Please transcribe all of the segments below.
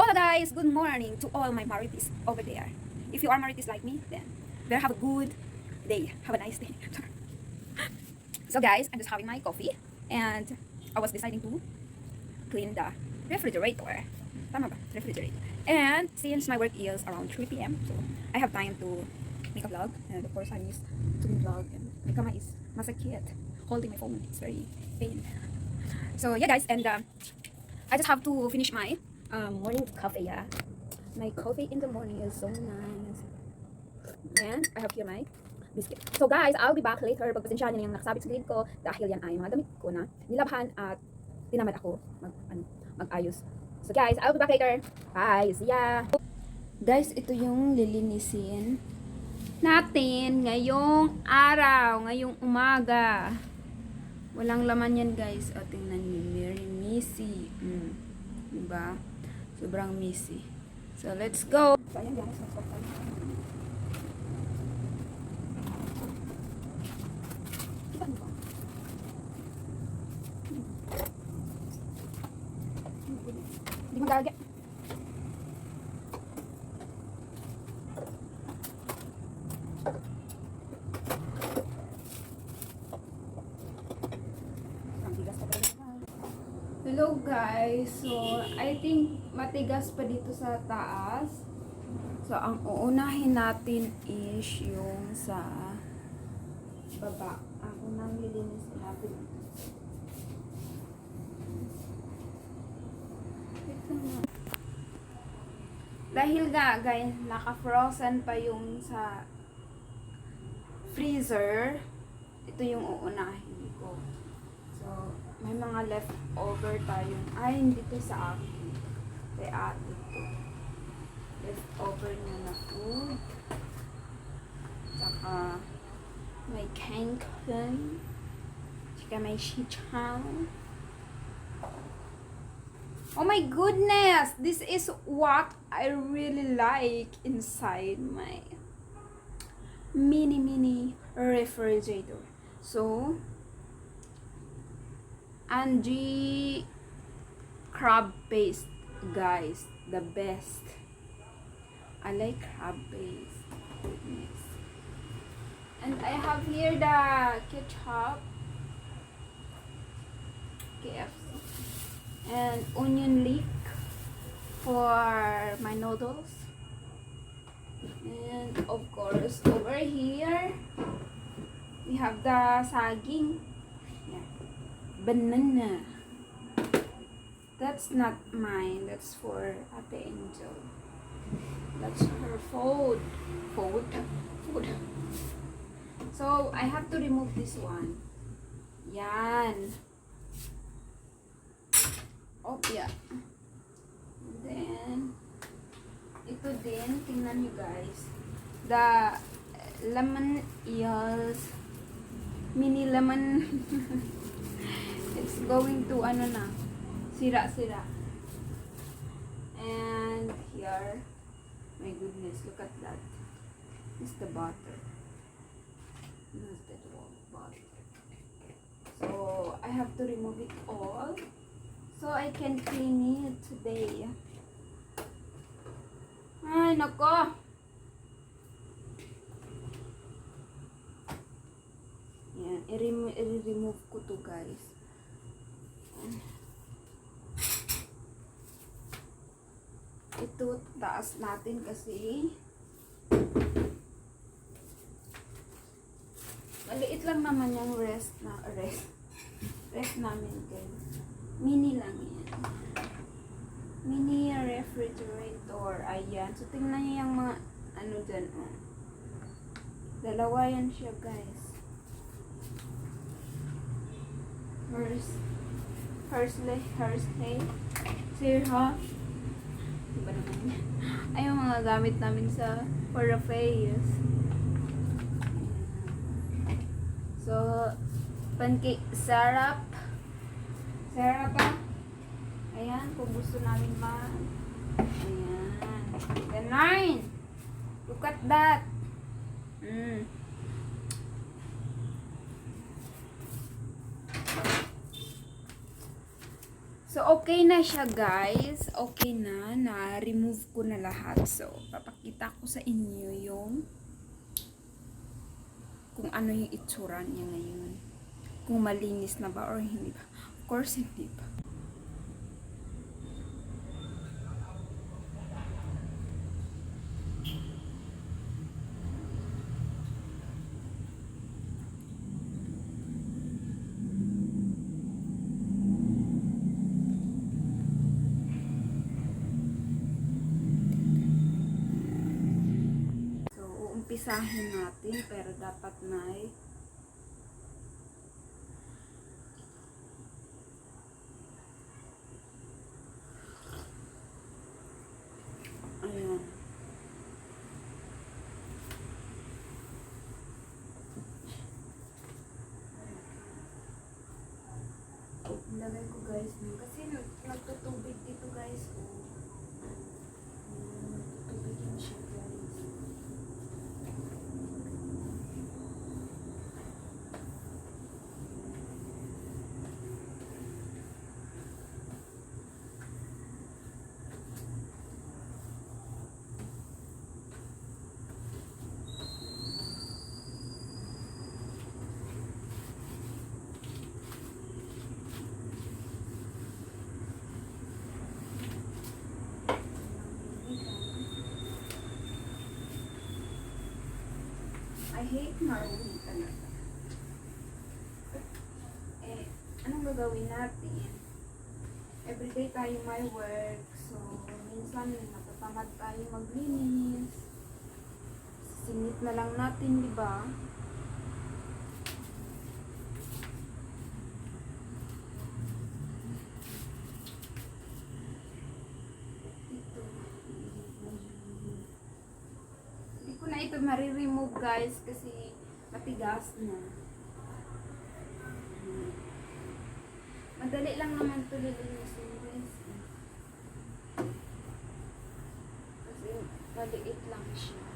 Hola guys, good morning to all my Marites over there. If you are Marites like me, then better have a good day. Have a nice day. So guys, I'm just having my coffee and I was deciding to clean the refrigerator. Tama ba? Refrigerator. And since my work is around 3 p.m., so I have time to make a vlog. And of course, I'm used to vlog. And my camera is masakit. Holding my phone, it's very pain. So yeah guys, and I just have to finish my morning coffee. Yeah, my coffee in the morning is so nice. And I have here my biscuit. So guys, I'll be back later. Pagpasensyahan niyo yung nakasabit sa gilid ko dahil yan ay mga damit ko na nilabhan at tinamad ako mag-ayos. So guys, I'll be back later. Bye, see ya! Guys, ito yung lilinisin natin ngayong araw, ngayong umaga. Walang laman yan guys. O, tingnan niyo, very messy. Diba? Sobrang messy. So, let's go! So, ayan guys, let's go. Hindi magagaya. Hello guys, so I think matigas pa dito sa taas. So ang uunahin natin is yung sa baba. Ang unang lilinis natin. Dahil nga guys, naka-frozen pa yung sa freezer, ito yung uunahin ko. So may mga leftover tayong, ay hindi to sa akin, kay ate to, leftover niya na food, saka may kankan, saka may shichang. Oh my goodness, this is what I really like inside my mini refrigerator. So Angie crab paste, guys, the best. I like crab paste. Yes. And I have here the ketchup, KFC, and onion leek for my noodles. And of course, over here we have the saging. Yeah. Banana. That's not mine. That's for Ate Angel. That's her food. Food. So, I have to remove this one. Yan. Oh, yeah. And then, ito din. Tingnan nyo guys. The lemon eels. Mini lemon. It's going to ano na, sira-sira. And here, my goodness, look at that. It's the butter. Not that butter. So I have to remove it all so I can clean it today. Ay nako. Yan, i-remove ko to guys. Ito taas natin kasi maliit lang naman yung rest namin guys. Mini lang yan, mini refrigerator. Ayan, so tingnan niyo yung mga ano dyan, oh. Dalawa yan siya guys. Firstly, sirha. Diba naman yan? Ay, yung mga gamit namin sa for the face. So, pancake syrup. Syrup pa. Ayan, kung gusto namin ayan. Ganun. Look at that. So, okay na siya, guys. Okay na. Na-remove ko na lahat. So, papakita ko sa inyo yung kung ano yung itsura niya ngayon. Kung malinis na ba or hindi ba. Of course, hindi ba. So, uumpisahin natin pero dapat may ayan. Ilagay ko guys kasi nagtutubig dito guys. Oh. Nagtutubig yun siya guys. I hate marumi talaga. Eh, anong gagawin natin? Everyday tayo may work. So, minsan natatamad tayo maglinis. Singit na lang natin, di ba? Hindi ko na ito mariremove guys kasi matigas na. Madali lang naman ito lilinisin guys. Kasi maliit lang siya.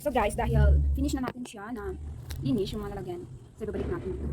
So guys, dahil finish na natin siya na linis yung mga lalagyan, so babalik natin ito.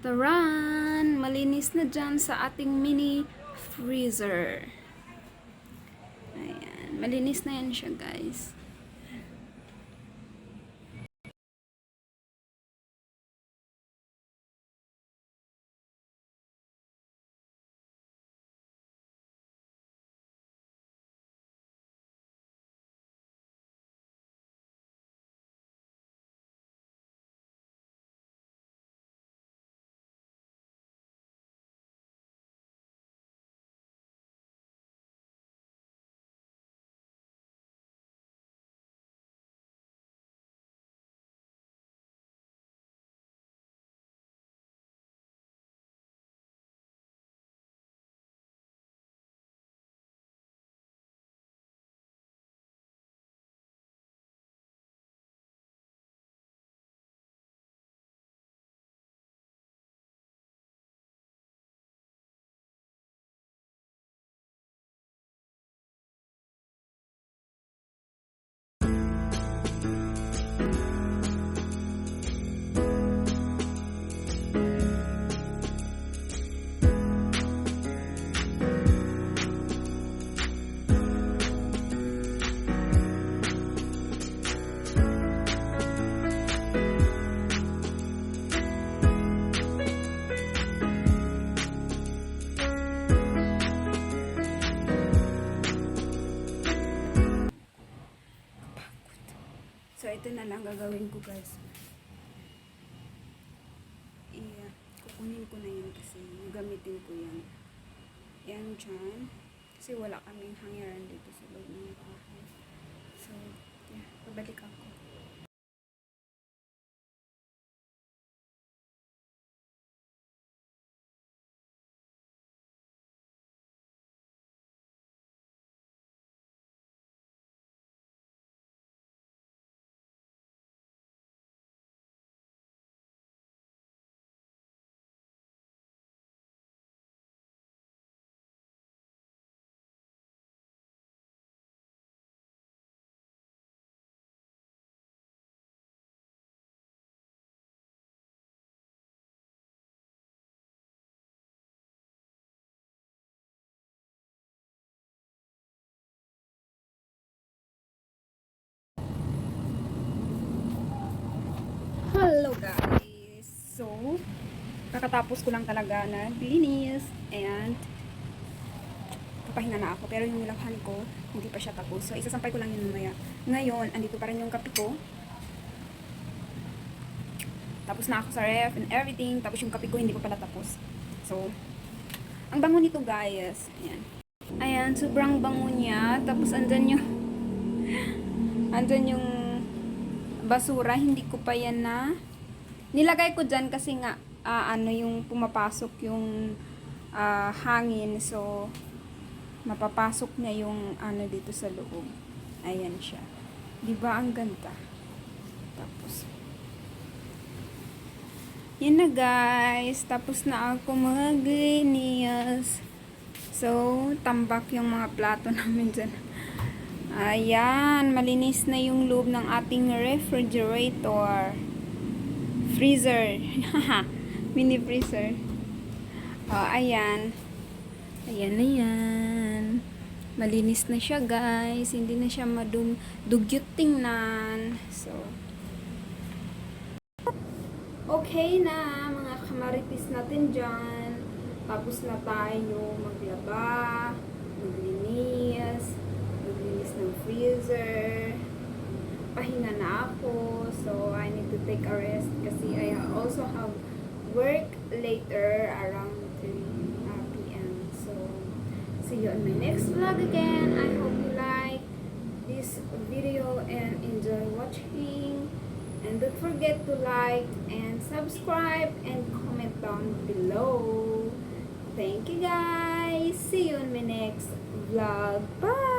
Taran! Malinis na dyan sa ating mini freezer. Ayan. Malinis na yan siya, guys. So, ito na lang gagawin ko, guys. Kukunin ko na yan kasi gamitin ko yan. Yan dyan. Kasi wala kaming hangiran dito sa loob ng bahay. So, yeah, pabalik ako. Hello guys! So, kakatapos ko lang talaga na linis and papahinga na ako. Pero yung nilabhan ko, hindi pa siya tapos. So, isasampay ko lang yun mamaya. Ngayon, andito pa rin yung kape ko. Tapos na ako sa ref and everything. Tapos yung kape ko hindi pa pala tapos. So, ang bango nito guys. Ayan. Ayan, sobrang bango niya. Tapos andyan yung basura, hindi ko pa yan na nilagay ko dyan kasi nga ano yung pumapasok yung hangin, so mapapasok niya yung ano dito sa loob. Ayan siya, diba ang ganda. Tapos yan na guys, tapos na ako maglinis. So tambak yung mga plato namin dyan. Ayan, malinis na yung loob ng ating refrigerator. Freezer. Mini freezer. Ayan. Ayan na yan. Malinis na siya guys. Hindi na siya dugyot tingnan. So, okay na mga kamaritis natin dyan. Tapos na tayo maglaba, maglinis ng freezer. Pahinga na ako. So, I need to take a rest kasi I also have work later around 3 p.m. So, see you on my next vlog again. I hope you like this video and enjoy watching. And don't forget to like and subscribe and comment down below. Thank you guys. See you in my next vlog. Bye.